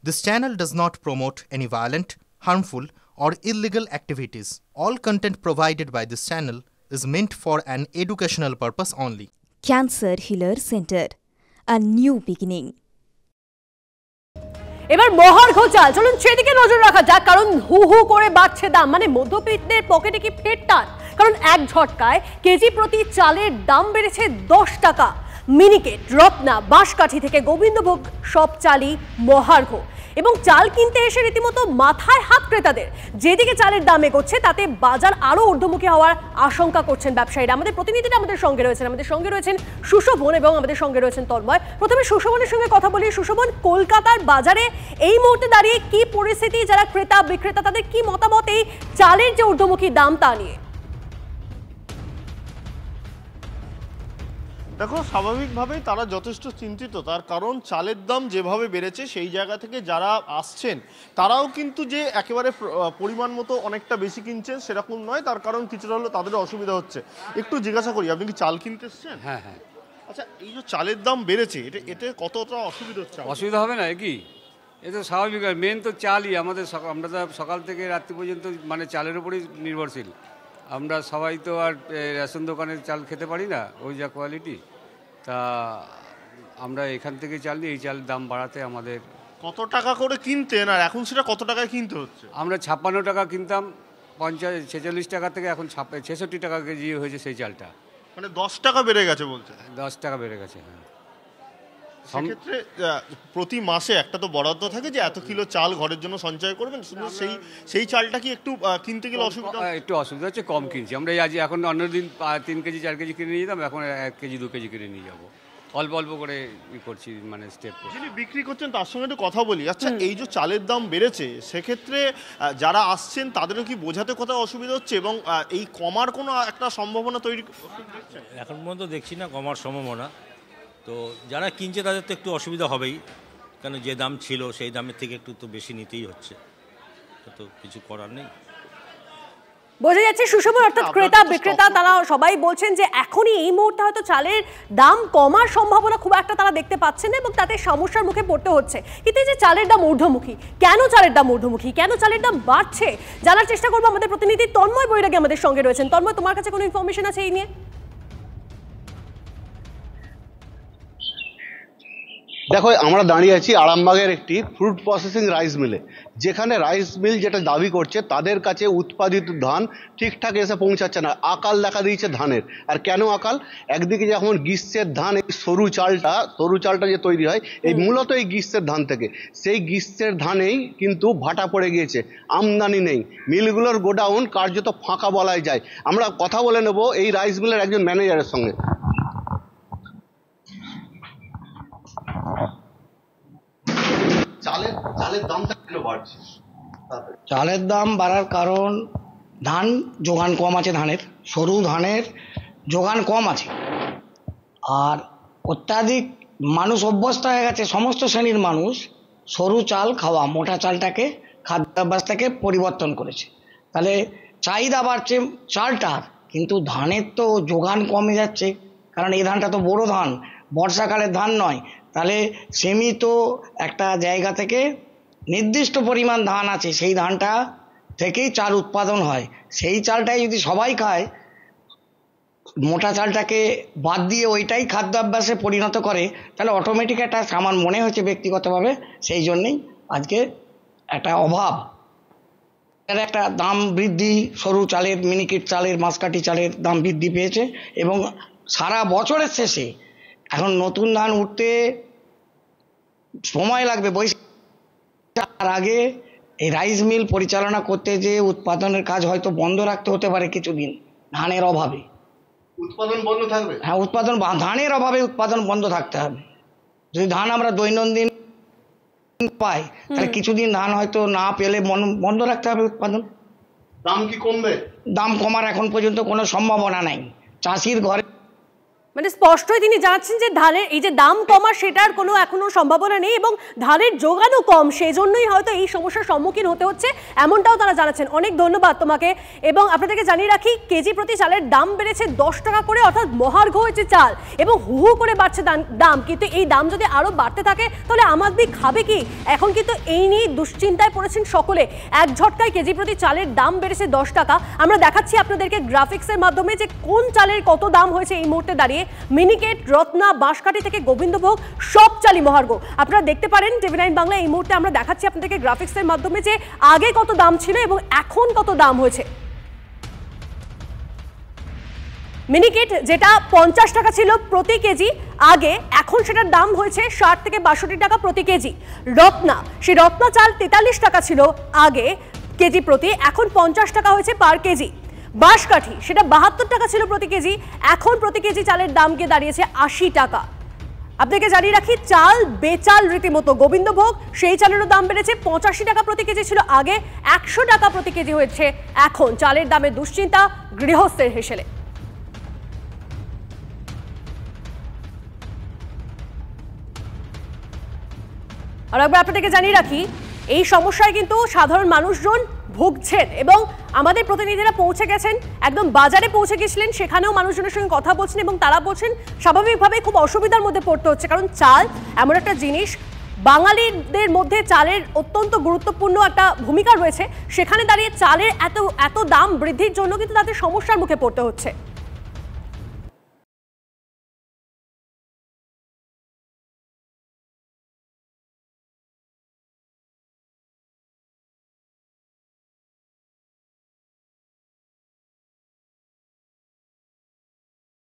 This channel does not promote any violent, harmful, or illegal activities. All content provided by this channel is meant for an educational purpose only. Cancer Healer Center, a new beginning. এবার মহার্ঘ চাল, চলুন সেদিকে নজর রাখা যাক, কারণ হু হু করে বাড়ছে দাম। মানে মধ্যবিত্তের পকেটে কি ফের টান? কারণ এক ঝটকায় কেজি প্রতি চালের দাম বেড়েছে 10 টাকা। মিনিকেট, রত্না, বাঁশকাঠি থেকে গোবিন্দভোগ সব চালই মহার্ঘ। এবং চাল কিনতে এসে রীতিমতো মাথায় হাত ক্রেতাদের। যেদিকে চালের দাম এগোচ্ছে তাতে বাজার আরো ঊর্ধ্বমুখী হওয়ার আশঙ্কা করছেন ব্যবসায়ীরা। আমাদের প্রতিনিধিরা আমাদের সঙ্গে রয়েছেন সুশোভন এবং আমাদের সঙ্গে রয়েছেন তন্ময়। প্রথমে সুশোভনের সঙ্গে কথা বলি। সুশোভন, কলকাতার বাজারে এই মুহূর্তে দাঁড়িয়ে কি পরিস্থিতি, যারা ক্রেতা বিক্রেতা তাদের কি মতামত এই চালের যে ঊর্ধ্বমুখী দাম তা নিয়ে? দেখো, স্বাভাবিকভাবেই তারা যথেষ্ট চিন্তিত, তার কারণ চালের দাম যেভাবে বেড়েছে সেই জায়গা থেকে যারা আসছেন তারাও কিন্তু যে একেবারে পরিমাণ মতো অনেকটা বেশি কিনছেন সেরকম নয়, তার কারণ কিছুটা হলেও তাদের অসুবিধা হচ্ছে। একটু জিজ্ঞাসা করি, আপনি কি চাল কিনতে এসছেন? হ্যাঁ হ্যাঁ। আচ্ছা, এই যে চালের দাম বেড়েছে এতে কতটা অসুবিধা হচ্ছে? অসুবিধা হবে না কি, এ তো স্বাভাবিক। মেন তো চালই আমাদের, আমরা তো সকাল থেকে রাত্রি পর্যন্ত মানে চালের উপরেই নির্ভরশীল। আমরা সবাই তো আর রেশন দোকানের চাল খেতে পারি না, ওই যা কোয়ালিটি। তা আমরা এখান থেকে চাল নিই, এই চালের দাম বাড়াতে আমাদের। কত টাকা করে কিনতেন আর এখন সেটা কত টাকায় কিনতে হচ্ছে? আমরা 56 টাকা কিনতাম, 46 টাকা থেকে এখন 66 টাকা কেজি হয়েছে সেই চালটা। মানে 10 টাকা বেড়ে গেছে বলছে? 10 টাকা বেড়ে গেছে, হ্যাঁ। সেক্ষেত্রে প্রতি মাসে একটা তো বরাদ্দ থাকে যে এত কিলো চাল ঘরের জন্য সঞ্চয় করবেন, শুধু সেই চালটা কি একটু কিনতে গেলে অসুবিধা? একটু অসুবিধা হচ্ছে, কম কিনছি আমরা। আজ এখন অন্য দিন 3 কেজি 4 কেজি কিনে নিয়ে যেতাম, এখন 1 কেজি 2 কেজি কিনে নিয়ে যাবো। অল্প অল্প করে করছি, মানে স্টেপ করছি। যিনি বিক্রি করছেন তার সঙ্গে একটু কথা বলি। আচ্ছা, এই যে চালের দাম বেড়েছে সেক্ষেত্রে যারা আসছেন তাদেরও কি বোঝাতে কোথাও অসুবিধা হচ্ছে এবং এই কমার কোনো একটা সম্ভাবনা তৈরি দেখছেন? এখন পর্যন্ত দেখছি না কমার সম্ভাবনা। তো যারা কিনছে তাদের তো একটু অসুবিধা হবেই, কারণ যে দাম ছিল সেই দামের থেকে একটু তো বেশি নিতেই হচ্ছে, তো কিছু করার নেই। বোঝা যাচ্ছে সুশোভন, অর্থাৎ ক্রেতা বিক্রেতা তারা সবাই বলছেন যে এখনই এই মুহূর্তে হয়তো চালের দাম কমার সম্ভাবনা খুব একটা তারা দেখতে পাচ্ছেন না এবং তাতে সমস্যার মুখে পড়তে হচ্ছে। কিন্তু এই যে চালের দাম ঊর্ধ্বমুখী, কেন চালের দাম ঊর্ধ্বমুখী, কেন চালের দাম বাড়ছে, জানার চেষ্টা করবো। আমাদের প্রতিনিধি তন্ময় বৈরাগী আমাদের সঙ্গে রয়েছেন। তন্ময়, তোমার কাছে কোনো ইনফরমেশন আছে এই নিয়ে? দেখো, আমরা দাঁড়িয়ে আছি আরামবাগের একটি ফ্রুট প্রসেসিং রাইস মিলে, যেখানে রাইস মিল যেটা দাবি করছে তাদের কাছে উৎপাদিত ধান ঠিকঠাক এসে পৌঁছাচ্ছে না। আকাল দেখা দিয়েছে ধানের। আর কেন আকাল? একদিকে যখন গ্রীষ্মের ধান, এই সরু চালটা যে তৈরি হয় এই মূলত এই গ্রীষ্মের ধান থেকে, সেই গ্রীষ্মের ধানেই কিন্তু ভাটা পড়ে গিয়েছে, আমদানি নেই, মিলগুলোর গোডাউন কার্যত ফাঁকা বলাই যায়। আমরা কথা বলে নেব এই রাইস মিলের একজন ম্যানেজারের সঙ্গে। চালের দামটা কেন বাড়ছে? চালের দাম বাড়ার কারণ ধান যোগান কম আছে, সরু ধানের যোগান কম আছে। আর অত্যাধিক মানুষ অভ্যস্ত হয়ে গেছে, সমস্ত শ্রেণীর মানুষ সরু চাল খাওয়া, মোটা চালটাকে খাদ্যাভ্যাস থেকে পরিবর্তন করেছে। তাহলে চাহিদা বাড়ছে চালটার, কিন্তু ধানের তো যোগান কমে যাচ্ছে, কারণ এই ধানটা তো বড় ধান, বর্ষাকালের ধান নয়। তাহলে সীমিত একটা জায়গা থেকে নির্দিষ্ট পরিমাণ ধান আছে, সেই ধানটা থেকেই চাল উৎপাদন হয়। সেই চালটাই যদি সবাই খায়, মোটা চালটাকে বাদ দিয়ে ওইটাই খাদ্যাভ্যাসে পরিণত করে, তাহলে অটোমেটিক একটা, আমার মনে হচ্ছে ব্যক্তিগতভাবে সেই জন্যেই আজকে একটা অভাব, একটা দাম বৃদ্ধি। সরু চালের, মিনিকেট চালের, বাঁশকাঠি চালের দাম বৃদ্ধি পেয়েছে এবং সারা বছরের শেষে এখন নতুন ধান উঠতে সময় লাগবে। বৈশাখ আগে এই রাইস মিল পরিচালনা করতে যে উৎপাদনের কাজ হয়তো বন্ধ রাখতে হতে পারে কিছুদিন, ধানের অভাবে। উৎপাদন বন্ধ থাকবে? হ্যাঁ, ধানের অভাবে উৎপাদন বন্ধ থাকতে হবে। যদি ধান আমরা দৈনন্দিন পাই, তাহলে কিছুদিন ধান হয়তো না পেলে বন্ধ রাখতে হবে উৎপাদন। দাম কি কমবে? দাম কমার এখন পর্যন্ত কোনো সম্ভাবনা নাই। চাষির ঘরে মানে স্পষ্টই তিনি জানাচ্ছেন যে ধানের এই যে দাম কমা সেটার কোনো এখনো সম্ভাবনা নেই এবং ধানের যোগানও কম, সেই জন্যই হয়তো এই সমস্যার সম্মুখীন হতে হচ্ছে, এমনটাও তারা জানাচ্ছেন। অনেক ধন্যবাদ তোমাকে। এবং আপনাদেরকে জানিয়ে রাখি, কেজি প্রতি চালের দাম বেড়েছে 10 টাকা করে, অর্থাৎ মহার্ঘ হয়েছে চাল এবং হু হু করে বাড়ছে দাম। কিন্তু এই দাম যদি আরও বাড়তে থাকে তাহলে আম আদমি খাবে কি? এখন কিন্তু এই নিয়ে দুশ্চিন্তায় পড়েছেন সকলে। এক ঝটকায় কেজি প্রতি চালের দাম বেড়েছে 10 টাকা। আমরা দেখাচ্ছি আপনাদেরকে গ্রাফিক্সের মাধ্যমে যে কোন চালের কত দাম হয়েছে এই মুহূর্তে দাঁড়িয়ে। মিনিকেট, রত্না, বাঁশকাঠি থেকে গোবিন্দভোগ সব চালই মহার্ঘ। আপনারা দেখতে পারেন TV9 বাংলা এই মুহূর্তে আমরা দেখাচ্ছি আপনাদেরকে গ্রাফিক্সের মাধ্যমে যে আগে কত দাম ছিল এবং এখন কত দাম হয়েছে। মিনিকেট যেটা 50 টাকা ছিল প্রতি কেজি আগে, এখন সেটার দাম হয়েছে 60 থেকে 62 টাকা প্রতি কেজি। রত্না, সেই রত্না চাল 43 টাকা ছিল আগে কেজি প্রতি, এখন 50 টাকা হয়েছে পার কেজি। বাঁশকাঠি সেটা 72 টাকা ছিল প্রতি কেজি, এখন প্রতি কেজি চালের দাম গিয়ে দাঁড়িয়েছে 80 টাকা। আপনাকে জানিয়ে রাখি, চাল বেচাল রীতিমতো। গোবিন্দভোগ সেই চালেরও দাম বেড়েছে, 85 টাকা প্রতি কেজি ছিল আগে, 100 টাকা প্রতি কেজি হয়েছে এখন। চালের দামে দুশ্চিন্তা গৃহস্থের হেসেলে। আর একবার আপনাদেরকে জানিয়ে রাখি, এই সমস্যায় কিন্তু সাধারণ মানুষজন ভুগছেন এবং আমাদের প্রতিনিধিরা পৌঁছে গেছেন, একদম বাজারে পৌঁছে গেছিলেন, সেখানেও মানুষজনের সঙ্গে কথা বলছেন এবং তারা বলছেন স্বাভাবিকভাবে খুব অসুবিধার মধ্যে পড়তে হচ্ছে। কারণ চাল এমন একটা জিনিস, বাঙালিদের মধ্যে চালের অত্যন্ত গুরুত্বপূর্ণ একটা ভূমিকা রয়েছে, সেখানে দাঁড়িয়ে চালের এত দাম বৃদ্ধির জন্য কিন্তু তাদের সমস্যার মুখে পড়তে হচ্ছে।